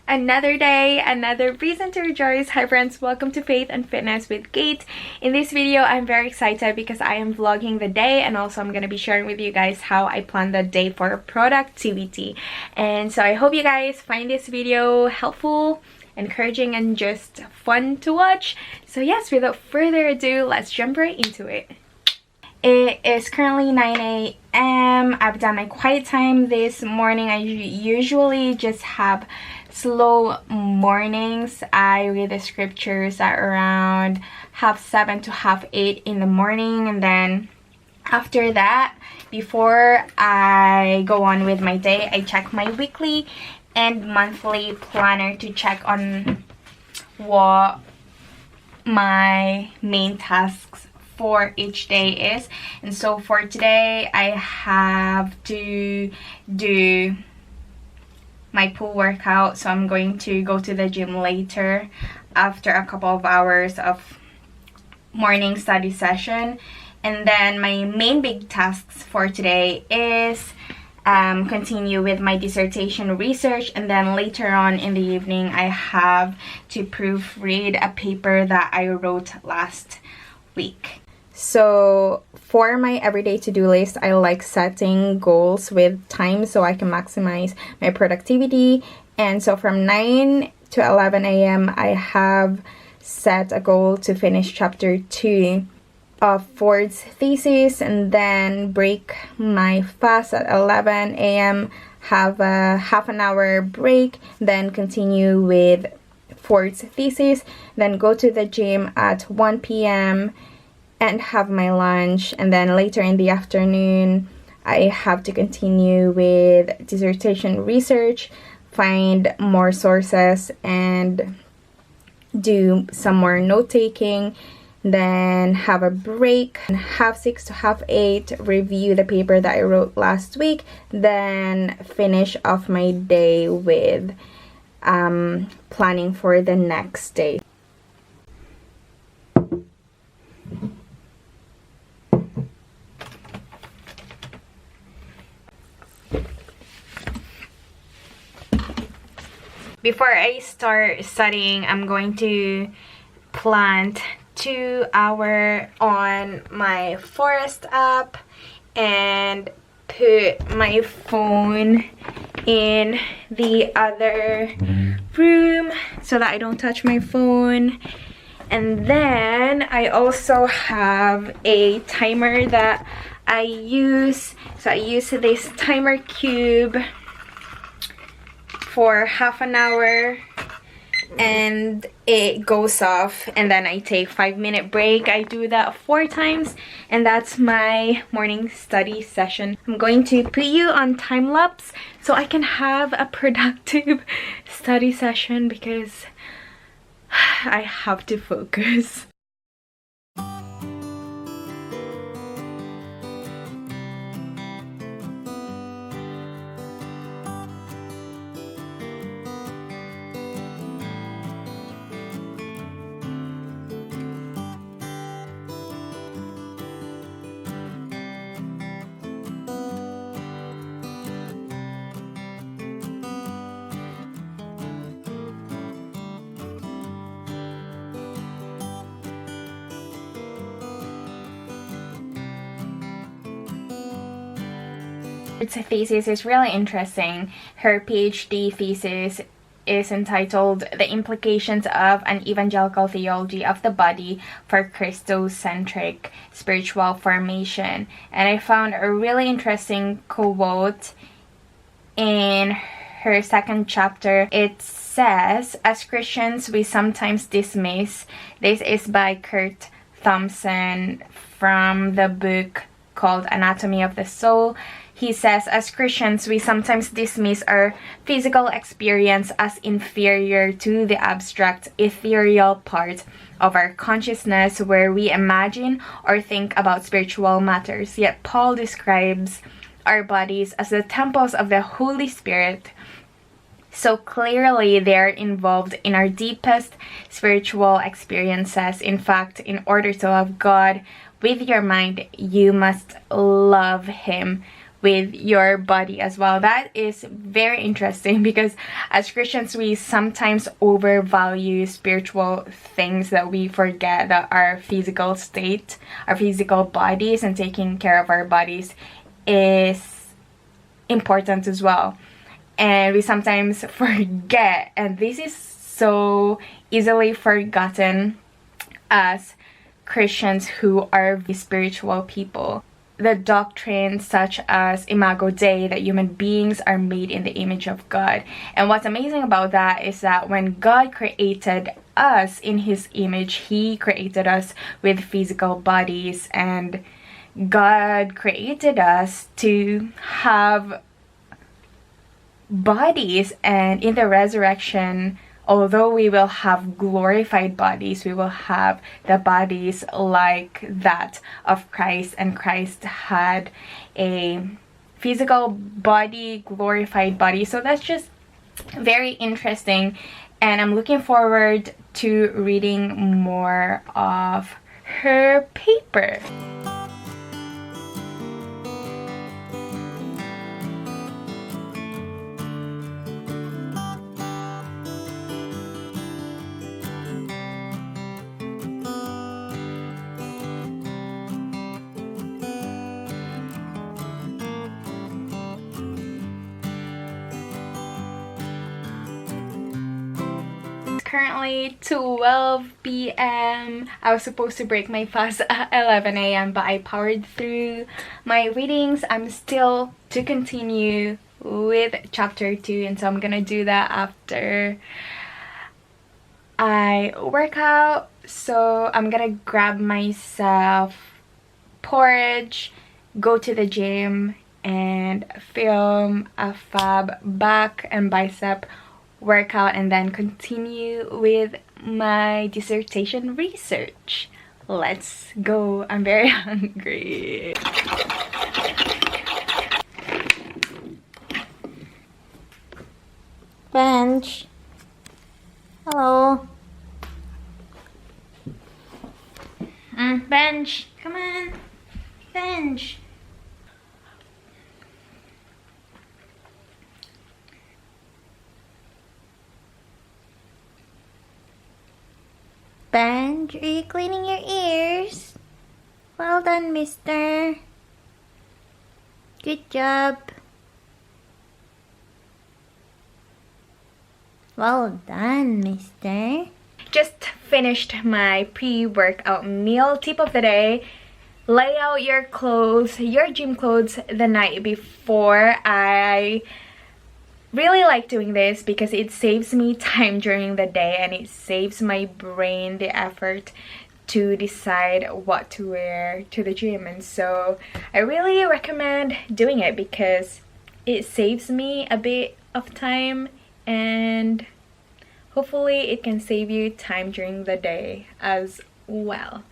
Another day, another reason to rejoice. Hi friends, welcome to Faith and Fitness with Cate. In this video, I'm very excited because I am vlogging the day, and also I'm going to be sharing with you guys how I plan the day for productivity. And so I hope you guys find this video helpful, encouraging, and just fun to watch. So yes, without further ado, let's jump right into it. It is currently 9 a.m. I've done my quiet time this morning. I usually just have slow mornings. I read the scriptures at around 7:30 to 8:30 in the morning, and then after that, before I go on with my day, I check my weekly and monthly planner to check on what my main tasks for each day is. And so for today, I have to do my pool workout, so I'm going to go to the gym later after a couple of hours of morning study session. And then my main big tasks for today is continue with my dissertation research, and then later on in the evening I have to proofread a paper that I wrote last week. So for my everyday to-do list, I like setting goals with time so I can maximize my productivity. And so from 9 to 11 a.m. I have set a goal to finish chapter 2 of Ford's thesis, and then break my fast at 11 a.m., have a half an hour break, then continue with Ford's thesis, then go to the gym at 1 p.m. and have my lunch, and then later in the afternoon I have to continue with dissertation research, find more sources, and do some more note-taking. Then have a break, 6:30 to 8:30, review the paper that I wrote last week, then finish off my day with planning for the next day. Before I start studying, I'm going to plant 2 hours on my Forest app and put my phone in the other room so that I don't touch my phone. And then I also have a timer that I use. So I use this timer cube for half an hour, and it goes off, and then I take 5-minute break. I do that 4 times, and that's my morning study session. I'm going to put you on time lapse so I can have a productive study session because I have to focus. Her thesis is really interesting. Her PhD thesis is entitled "The Implications of an Evangelical Theology of the Body for Christocentric Spiritual Formation." And I found a really interesting quote in her second chapter. It says, "As Christians, we sometimes dismiss," this is by Kurt Thompson from the book called Anatomy of the Soul. He says, "As Christians, we sometimes dismiss our physical experience as inferior to the abstract, ethereal part of our consciousness where we imagine or think about spiritual matters. Yet Paul describes our bodies as the temples of the Holy Spirit. So clearly they're involved in our deepest spiritual experiences. In fact, in order to love God with your mind, you must love Him with your body as well. That is very interesting because as Christians we sometimes overvalue spiritual things, that we forget that our physical state, our physical bodies, and taking care of our bodies is important as well. And we sometimes forget, and this is so easily forgotten as Christians who are spiritual people. The doctrines such as Imago Dei, that human beings are made in the image of God. And what's amazing about that is that when God created us in his image, he created us with physical bodies, and God created us to have bodies. And in the resurrection, although we will have glorified bodies, we will have the bodies like that of Christ, and Christ had a physical body, glorified body. So that's just very interesting, and I'm looking forward to reading more of her paper. Currently 12 p.m. I was supposed to break my fast at 11 a.m. but I powered through my readings. I'm still to continue with chapter 2, and so I'm gonna do that after I work out. So I'm gonna grab myself porridge, go to the gym, and film a fab back and bicep workout, and then continue with my dissertation research. Let's go. I'm very hungry. Bench. Hello. Bench. Come on. Bench. Benj, are you cleaning your ears? Well done, mister. Good job. Well done, mister. Just finished my pre-workout meal. Tip of the day: lay out your clothes, your gym clothes, the night before. I really like doing this because it saves me time during the day, and it saves my brain the effort to decide what to wear to the gym. And so I really recommend doing it because it saves me a bit of time, and hopefully it can save you time during the day as well.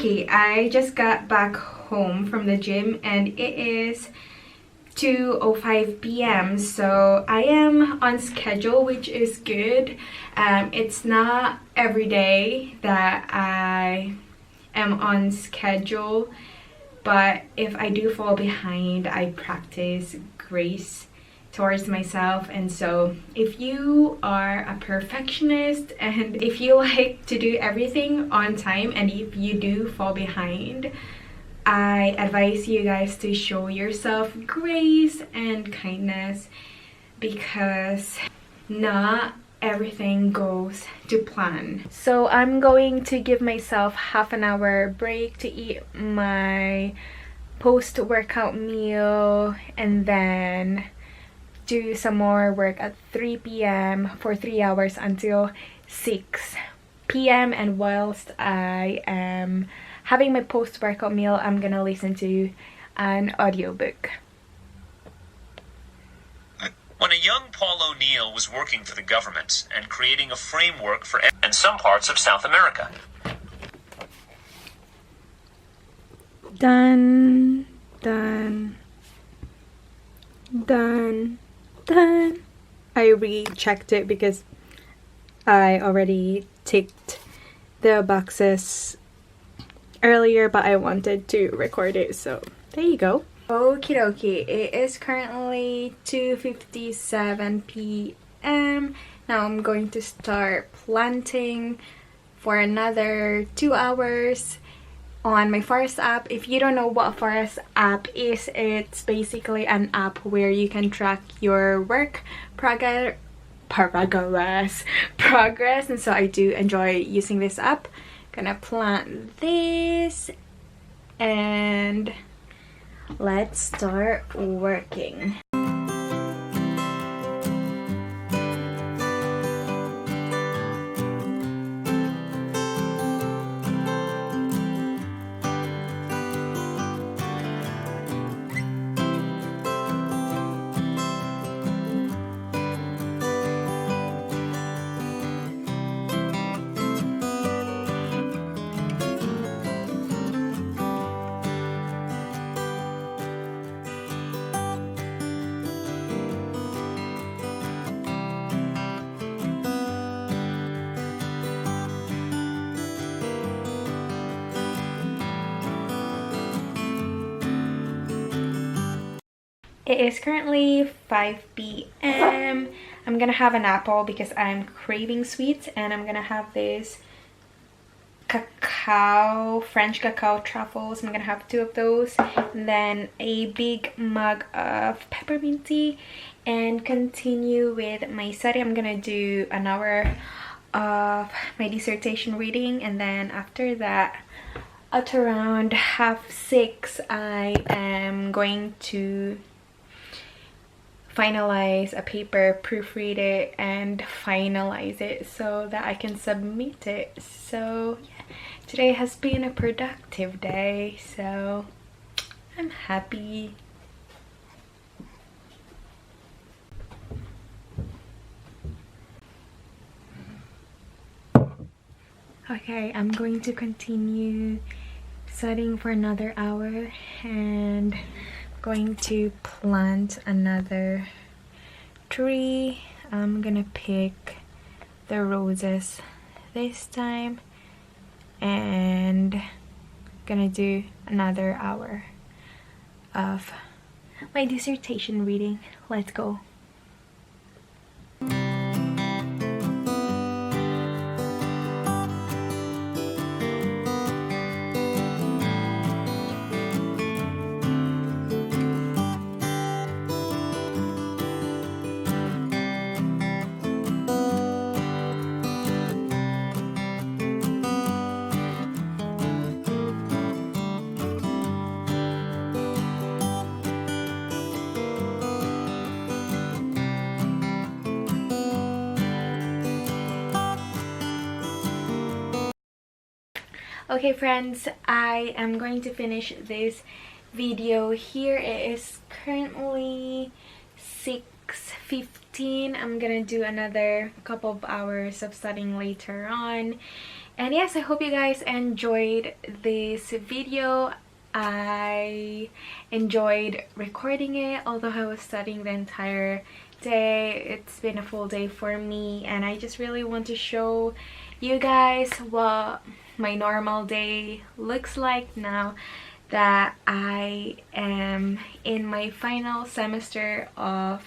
Okay, I just got back home from the gym and it is 2:05 p.m. so I am on schedule, which is good. It's not every day that I am on schedule, but if I do fall behind, I practice grace towards myself. And so if you are a perfectionist and if you like to do everything on time and if you do fall behind, I advise you guys to show yourself grace and kindness, because not everything goes to plan. So I'm going to give myself half an hour break to eat my post-workout meal and then do some more work at 3 p.m. for 3 hours until 6 p.m. and whilst I am having my post-workout meal, I'm gonna listen to an audiobook. When a young Paul O'Neill was working for the government and creating a framework for in some parts of South America. Done, done, done, done. I rechecked it because I already ticked the boxes earlier, but I wanted to record it, so there you go. Okie dokie, it is currently 2:57 p.m. Now I'm going to start planting for another 2 hours on my Forest app. If you don't know what a Forest app is, it's basically an app where you can track your work progress, and so I do enjoy using this app. Gonna plant this and let's start working. It is currently 5 p.m. I'm gonna have an apple because I'm craving sweets, and I'm gonna have this cacao, French cacao truffles. I'm gonna have 2 of those, and then a big mug of peppermint tea, and continue with my study. I'm gonna do an hour of my dissertation reading, and then after that, at around 5:30, I am going to finalize a paper, proofread it, and finalize it so that I can submit it. So yeah, today has been a productive day, so I'm happy. Okay, I'm going to continue studying for another hour and going to plant another tree. I'm gonna pick the roses this time and gonna do another hour of my dissertation reading. Let's go. Okay friends, I am going to finish this video here. It is currently 6:15. I'm gonna do another couple of hours of studying later on, And yes, I hope you guys enjoyed this video. I enjoyed recording it, although I was studying the entire day. It's been a full day for me, and I just really want to show you guys what my normal day looks like now that I am in my final semester of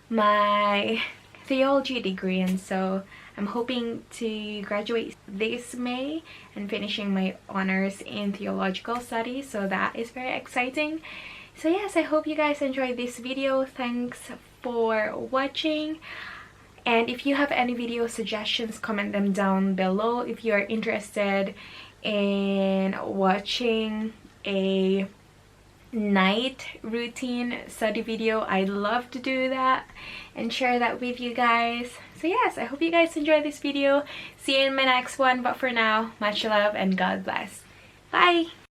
my theology degree, and so I'm hoping to graduate this May and finishing my honors in theological studies, so that is very exciting. So yes, I hope you guys enjoyed this video. Thanks for watching, and if you have any video suggestions, comment them down below. If you are interested in watching a night routine study video, I'd love to do that and share that with you guys. So yes, I hope you guys enjoyed this video. See you in my next one, but for now, much love and God bless. Bye!